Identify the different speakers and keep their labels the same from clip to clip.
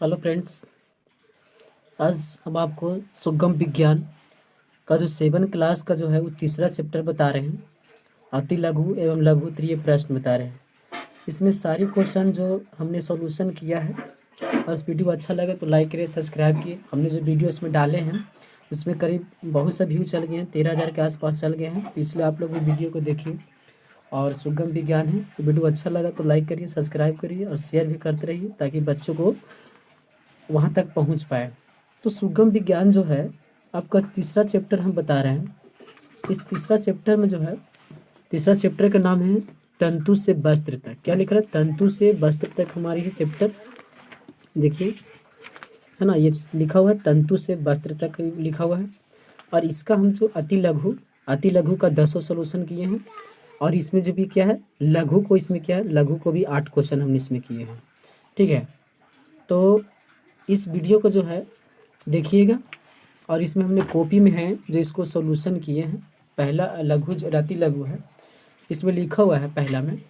Speaker 1: Hello friends, आज हम आपको सुगम विज्ञान का जो 7 क्लास का जो है वो तीसरा चैप्टर बता रहे हैं। अति लघु एवं लघु तृतीय प्रश्न बता रहे हैं। इसमें सारी क्वेश्चन जो हमने सॉल्यूशन किया है। और इस वीडियो अच्छा लगे तो लाइक करिए, सब्सक्राइब किए। हमने जो वीडियो इसमें डाले हैं उसमें करीब बहुत से व्यू चल गए हैं, 13,000 के आसपास चल गए हैं। तो इसलिए आप लोग भी वीडियो को देखिए। और सुगम विज्ञान है तो वीडियो अच्छा लगा तो लाइक करिए, सब्सक्राइब करिए और शेयर भी करते रहिए ताकि बच्चों को वहाँ तक पहुँच पाए। तो सुगम विज्ञान जो है आपका तीसरा चैप्टर हम बता रहे हैं। इस तीसरा चैप्टर में जो है, तीसरा चैप्टर का नाम है तंतु से वस्त्र तक। क्या लिख रहा है? तंतु से वस्त्र तक हमारी है चैप्टर। देखिए, है ना, ये लिखा हुआ है तंतु से वस्त्र तक लिखा हुआ है। और इसका हम जो अति लघु का 10 सोल्यूशन किए हैं। और इसमें जो भी क्या है लघु को, इसमें क्या है लघु को भी 8 क्वेश्चन हमने इसमें किए हैं। ठीक है, तो इस वीडियो को जो है देखिएगा। और इसमें हमने कॉपी में है जो इसको सॉल्यूशन किए हैं। पहला लघु जो अति लघु है, इसमें लिखा हुआ है पहला में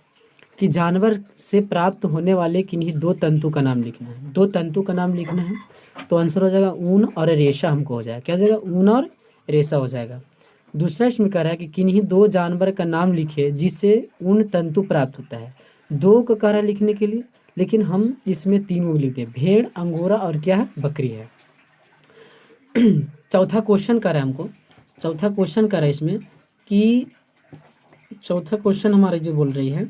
Speaker 1: कि जानवर से प्राप्त होने वाले किन्हीं 2 तंतु का नाम लिखना है। 2 तंतु का नाम लिखना है तो आंसर हो जाएगा ऊन और रेशा। हमको हो जाएगा, क्या हो जाएगा? ऊन और रेशा हो जाएगा। दूसरा इसमें कह रहा है कि किन्हीं 2 जानवर का नाम लिखे जिससे ऊन तंतु प्राप्त होता है। 2 का कह रहा है लिखने के लिए, लेकिन हम इसमें 3 लिखते हैं, भेड़, अंगोरा और क्या है, बकरी है। चौथा क्वेश्चन कर रहा है हमको, चौथा क्वेश्चन कर रहा है इसमें कि चौथा क्वेश्चन हमारे जो बोल रही है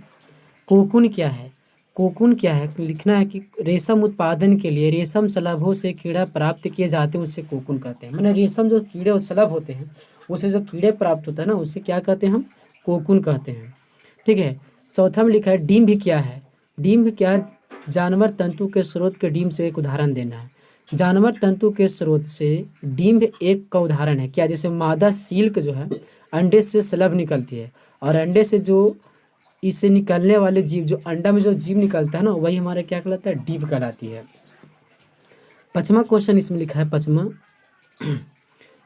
Speaker 1: कोकून क्या है। कोकून क्या है लिखना है कि रेशम उत्पादन के लिए रेशम शलभों से कीड़ा प्राप्त किए जाते हैं, उससे कोकून कहते हैं। मैंने रेशम जो कीड़े और शलभ होते हैं उससे जो कीड़े प्राप्त होता है ना, उससे क्या कहते हैं? हम कोकून कहते हैं। ठीक है, चौथा में लिखा है डिम्ब क्या है। डिम्ब क्या है? जानवर तंतु के स्रोत के डिम्ब से एक उदाहरण देना है। जानवर तंतु के स्रोत से डिम्ब एक का उदाहरण है। क्या? जैसे मादा सिल्क जो है अंडे से शलभ निकलती है, और अंडे से जो इससे निकलने वाले जीव, जो अंडा में जो जीव निकलता है ना, वही हमारे क्या कहलाता है? डिम्ब कहलाती है। पांचवा क्वेश्चन इसमें लिखा है, पांचवा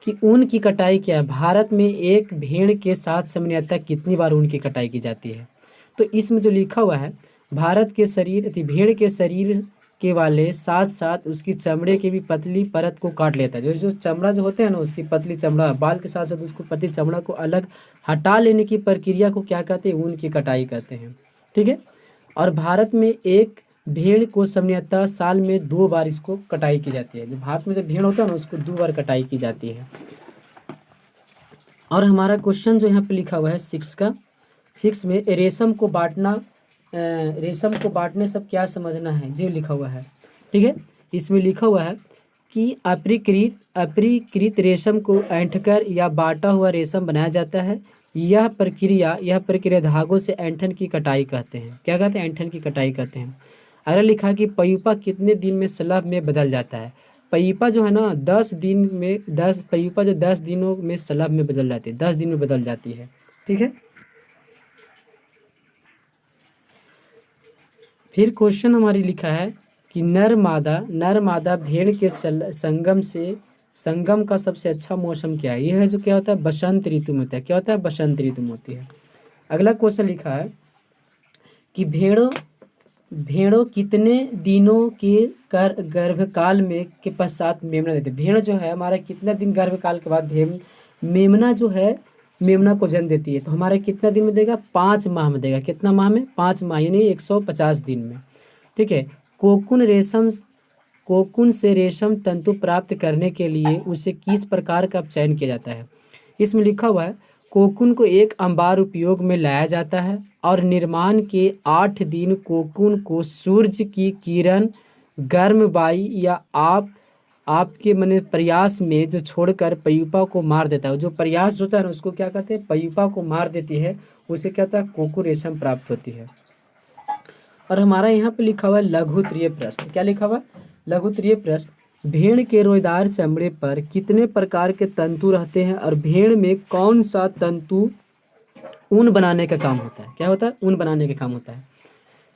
Speaker 1: कि ऊन की कटाई क्या है। भारत में एक भेड़ के साथ सामान्यतः कितनी बार ऊन की कटाई की जाती है? तो इसमें जो लिखा हुआ है भारत के शरीर भेड़ के शरीर के वाले साथ साथ उसकी चमड़े की भी पतली परत को काट लेता है। जो जो चमड़ा जो होते हैं ना, उसकी पतली चमड़ा, बाल के साथ साथ उसको पतली चमड़ा को अलग हटा लेने की प्रक्रिया को क्या कहते हैं? ऊन की कटाई कहते हैं। ठीक है, और भारत में एक भेड़ को सामान्यतः साल में 2 बार इसको कटाई की जाती है। जो भारत में जो भेड़ होता है ना, उसको 2 बार कटाई की जाती है। और हमारा क्वेश्चन जो यहाँ पे लिखा हुआ है 6 में रेशम को बांटना, रेशम को बांटने सब क्या समझना है, जो लिखा हुआ है। ठीक है, इसमें लिखा हुआ है कि अपरिकृत रेशम को ऐंठकर या बांटा हुआ रेशम बनाया जाता है। यह प्रक्रिया धागों से ऐंठन की कटाई कहते हैं। क्या कहते हैं? ऐंठन की कटाई कहते हैं। अगर लिखा कि पयूपा कितने दिन में शलभ में बदल जाता है। पयूपा जो है ना 10 दिन में, 10 पयूपा जो 10 दिनों में शलभ में बदल जाती है, 10 दिन में बदल जाती है। ठीक है, फिर क्वेश्चन हमारी लिखा है कि नर मादा भेड़ के संगम का सबसे अच्छा मौसम क्या है? यह है जो क्या होता है? बसंत ऋतु में होता है। क्या होता है? बसंत ऋतु में होती है। अगला क्वेश्चन लिखा है कि भेड़ों कितने दिनों के गर्भकाल में के पश्चात मेमना देते हैं। भेड़ जो है हमारा कितना दिन गर्भकाल के बाद मेमना जो है मेमना को जन्म देती है। तो हमारे कितना दिन में देगा? 5 माह में देगा। कितना माह में? 5 माह, यानी 150 दिन में। ठीक है, कोकून से रेशम तंतु प्राप्त करने के लिए उसे किस प्रकार का चयन किया जाता है? इसमें लिखा हुआ है कोकून को एक अंबार उपयोग में लाया जाता है और निर्माण के 8 दिन कोकून को सूर्य की किरण, गर्म वायु या आपके मने प्रयास में जो छोड़कर पयूपा को मार देता है। जो प्रयास होता है ना, उसको क्या कहते हैं? पयूपा को मार देती है, उसे क्या होता है? कोकून रेशम प्राप्त होती है। और हमारा यहाँ पे लिखा हुआ है लघु तृतीय प्रश्न। क्या लिखा हुआ है? लघु तृतीय प्रश्न, भेड़ के रोएदार चमड़े पर कितने प्रकार के तंतु रहते हैं और भेड़ में कौन सा तंतु ऊन बनाने का काम होता है? क्या होता है? ऊन बनाने का काम होता है।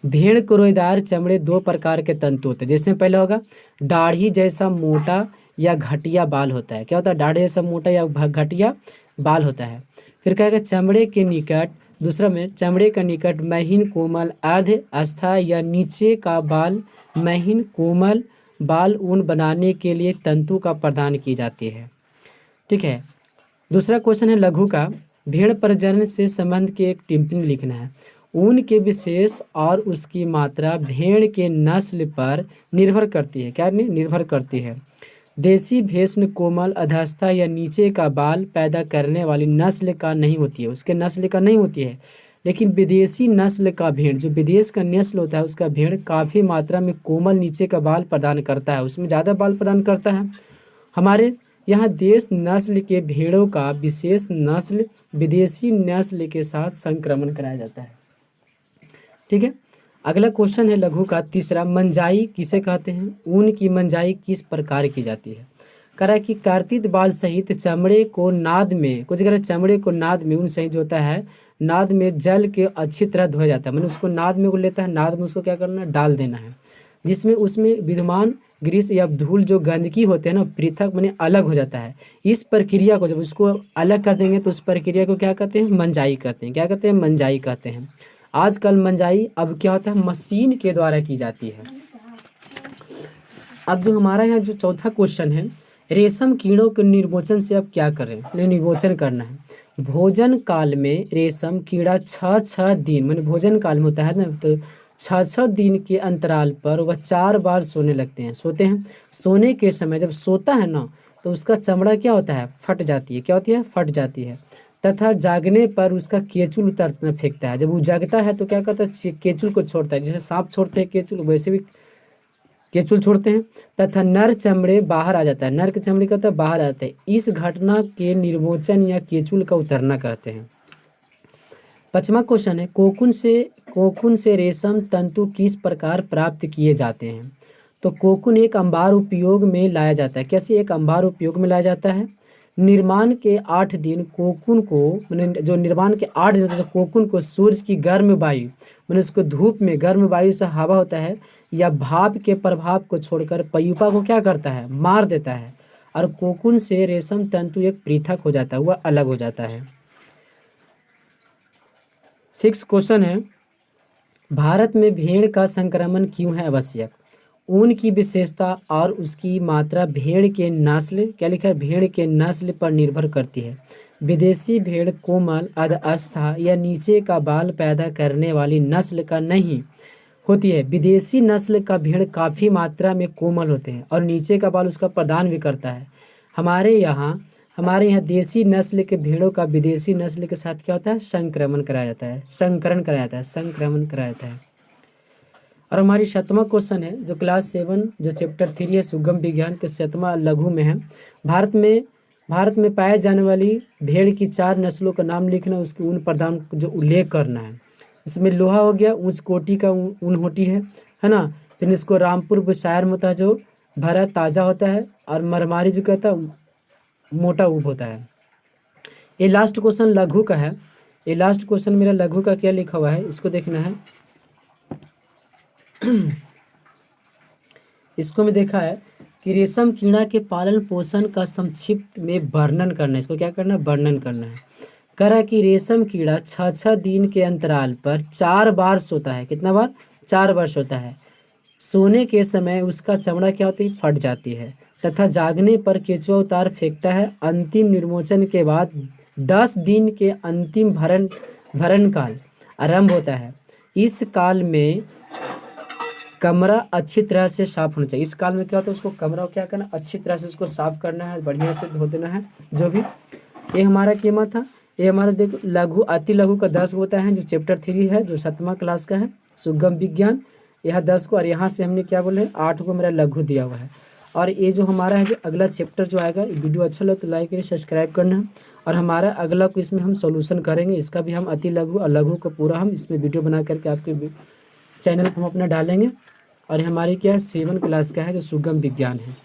Speaker 1: भेड़ को रोएदार चमड़े 2 प्रकार के तंतु होते हैं। जैसे पहले होगा दाढ़ी जैसा मोटा या घटिया बाल होता है। क्या होता है? दाढ़ी जैसा मोटा या घटिया बाल होता है। फिर कहेगा चमड़े के निकट, दूसरा में चमड़े का निकट महीन कोमल अर्ध अस्थायी या नीचे का बाल महीन कोमल बाल ऊन बनाने के लिए तंतु का प्रदान की जाती है। ठीक है, दूसरा क्वेश्चन है लघु का, भेड़ प्रजनन से संबंध की एक टिप्पणी लिखना है। ऊन के विशेष और उसकी मात्रा भेड़ के नस्ल पर निर्भर करती है। क्या निर्भर करती है? देसी भैंस कोमल अधस्था या नीचे का बाल पैदा करने वाली नस्ल का नहीं होती है, उसके नस्ल का नहीं होती है। लेकिन विदेशी नस्ल का भेड़, जो विदेश का नस्ल होता है उसका भेड़ काफ़ी मात्रा में कोमल नीचे का बाल प्रदान करता है, उसमें ज़्यादा बाल प्रदान करता है। हमारे यहाँ देश नस्ल के भेड़ों का विशेष नस्ल विदेशी नस्ल के साथ संक्रमण कराया जाता है। ठीक है, अगला क्वेश्चन है लघु का तीसरा, मंजाई किसे कहते हैं? ऊन की मंजाई किस प्रकार की जाती है? कह रहा है कि कार्तिक बाल सहित चमड़े को नाद में, कुछ कह रहा है चमड़े को नाद में, ऊन सहित जो होता है नाद में जल के अच्छी तरह धोया जाता है, मैंने उसको नाद में को लेता है, नाद में उसको क्या करना है, डाल देना है, जिसमें उसमें विद्यमान ग्रीस या धूल जो गंदगी होते हैं ना पृथक माने अलग हो जाता है। इस प्रक्रिया को जब उसको अलग कर देंगे तो उस प्रक्रिया को क्या कहते हैं? मंजाई कहते हैं। क्या कहते हैं? मंजाई कहते हैं। आजकल मंजाई अब क्या होता है, मशीन के द्वारा की जाती है। अब जो हमारा यहाँ जो चौथा क्वेश्चन है, रेशम कीड़ों के निर्मोचन से अब क्या करें? निर्मोचन करना है। भोजन काल में रेशम कीड़ा 6 दिन मैंने भोजन काल में होता है ना, तो 6 दिन के अंतराल पर वह 4 बार सोने लगते हैं, सोते हैं। सोने के समय जब सोता है ना तो उसका चमड़ा क्या होता है, फट जाती है। क्या होती है? फट जाती है। तथा जागने पर उसका केचुल उतरना फेंकता है। जब वो जागता है तो क्या करता है, केचुल को छोड़ता है, जैसे सांप छोड़ते हैं केचुल वैसे भी केचुल छोड़ते हैं। तथा नर चमड़े बाहर आ जाता है, नर के चमड़े कहता है बाहर आते हैं। इस घटना के निर्मोचन या केचुल का उतरना कहते हैं। 5वां क्वेश्चन है, कोकून से रेशम तंतु किस प्रकार प्राप्त किए जाते हैं? तो कोकून एक अंबार उपयोग में लाया जाता है। कैसे एक अंबार उपयोग में लाया जाता है? निर्माण के 8 दिन कोकून को मैंने जो निर्माण के 8 दिन होते हैं कोकून को सूर्य की गर्म वायु मैंने उसको धूप में गर्म वायु से हवा होता है या भाप के प्रभाव को छोड़कर पयुपा को क्या करता है, मार देता है, और कोकून से रेशम तंतु एक पृथक हो जाता है, वह अलग हो जाता है। 6 क्वेश्चन है, भारत में भेड़ का संक्रमण क्यों है आवश्यक? ऊन की विशेषता और उसकी मात्रा भेड़ के नस्ल, क्या लिखा है, भेड़ के नस्ल पर निर्भर करती है। विदेशी भेड़ कोमल अधस्था या नीचे का बाल पैदा करने वाली नस्ल का नहीं होती है। विदेशी नस्ल का भेड़ काफ़ी मात्रा में कोमल होते हैं और नीचे का बाल उसका प्रदान भी करता है। हमारे यहाँ देसी नस्ल के भेड़ों का विदेशी नस्ल के साथ क्या होता है, संक्रमण कराया जाता है, संकरण कराया जाता है। और हमारी 7वां क्वेश्चन है जो क्लास 7 जो चैप्टर 3 है सुगम विज्ञान के 7वां लघु में है। भारत में पाए जाने वाली भेड़ की 4 नस्लों का नाम लिखना, उसकी ऊन प्रदान जो उल्लेख करना है। इसमें लोहा हो गया, उच्च कोटि का ऊन होती है ना। फिर इसको रामपुर शायर में होता है जो भरा ताज़ा होता है, और मरमारी जो कहता है मोटा ऊब होता है। ये लास्ट क्वेश्चन लघु का है। ये लास्ट क्वेश्चन मेरा लघु का क्या लिखा हुआ है इसको देखना है। इसको में देखा है कि रेशम कीड़ा के पालन पोषण का संक्षिप्त में वर्णन करना है। इसको क्या करना है, वर्णन करना है। कह रहा है कि रेशम कीड़ा 6 दिन के अंतराल पर 4 बार सोता है। कितना बार? 4 बार सोता है। सोने के समय उसका चमड़ा क्या होती है, फट जाती है, तथा जागने पर केचुआ उतार फेंकता है। अंतिम निर्मोचन के बाद 10 दिन के अंतिम भरण काल आरंभ होता है। इस काल में कमरा अच्छी तरह से साफ होना चाहिए। इस काल में क्या होता है, उसको कमरा क्या करना, अच्छी तरह से उसको साफ करना है, बढ़िया से धो देना है। जो भी ये हमारा केमा था, ये हमारा देखो लघु अति लघु का 10 होता है जो चैप्टर 3 है जो 7वां क्लास का है सुगम विज्ञान, यह 10 को, और यहाँ से हमने क्या बोले 8 को मेरा लघु दिया हुआ है। और ये जो हमारा है जो अगला चैप्टर जो आएगा, वीडियो अच्छा लगे तो लाइक करिए, सब्सक्राइब करना है। और हमारा अगला को इसमें हम सॉल्यूशन करेंगे, इसका भी हम अति लघु और लघु को पूरा हम इसमें वीडियो बना करके आपके चैनल पर हम अपना डालेंगे। और हमारी क्या है 7 क्लास का है जो सुगम विज्ञान है।